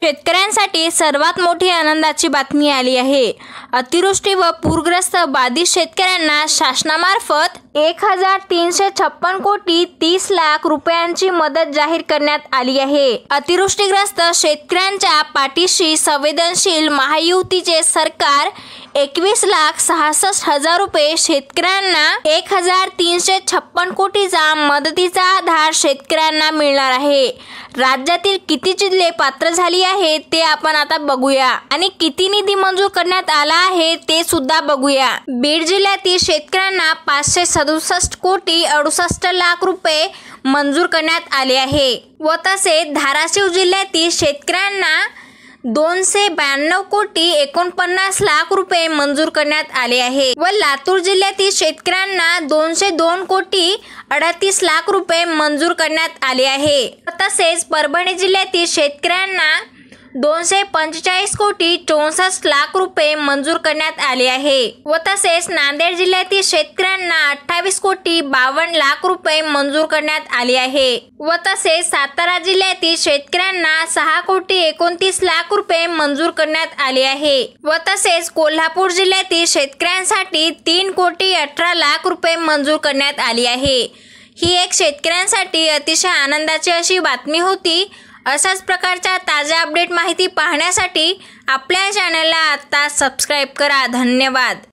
शेतकऱ्यांसाठी सर्वात मोठी आनंदाची बातमी आली आहे। अतिवृष्टी व पूरग्रस्त बाधित शेतकऱ्यांना शासनामार्फत 1356 कोटी 30 लाख रुपयांची मदत जाहीर करण्यात आली आहे। अतिवृष्टीग्रस्त शेतकऱ्यांच्या पाठीशी संवेदनशील महायुतीचे सरकार 21,66,000 रुपये शेतकऱ्यांना 1356 कोटीचा मदतीचा आधार शेतकऱ्यांना मिळणार आहे। राज्यातील किती जिल्हे पात्र झाली आहे ते आपण आता बघूया आणि किती निधी मंजूर करण्यात आला आहे ते सुद्धा बघूया। बीड जिल्ह्यातील शेतकऱ्यांना 567 कोटी 68 लाख रुपये मंजूर करण्यात आले आहे व तसेच धाराशिव जिल्ह्यातील शेतकऱ्यांना 292 कोटी 49 लाख रुपये मंजूर करण्यात आले आहे व लातूर जिल्ह्यातील शेतकऱ्यांना 202 कोटी 38 लाख रुपये मंजूर करण्यात आले आहे। तसेच परभणी जिल्ह्यातील शेतकऱ्यांना 245 कोटी 64 लाख रुपये मंजूर करण्यात आले आहे व तसेच नांदेड जिल्ह्यातील शेतकऱ्यांना 28 कोटी 52 लाख रुपये मंजूर करण्यात आले आहे व तसेच सातारा जिल्ह्यातील शेतकऱ्यांना 6 कोटी 29 लाख रुपये मंजूर करण्यात आले आहे व तसेच कोल्हापूर जिल्ह्यातील शेतकऱ्यांसाठी 3 कोटी 18 लाख रुपये मंजूर करण्यात आली आहे। ही एक शेतकऱ्यांसाठी अतिशय आनंदाची अशी बातमी होती। अशाच प्रकारच्या ताज्या अपडेट माहिती पाहण्यासाठी आपल्या चॅनलला आता सबस्क्राइब करा। धन्यवाद।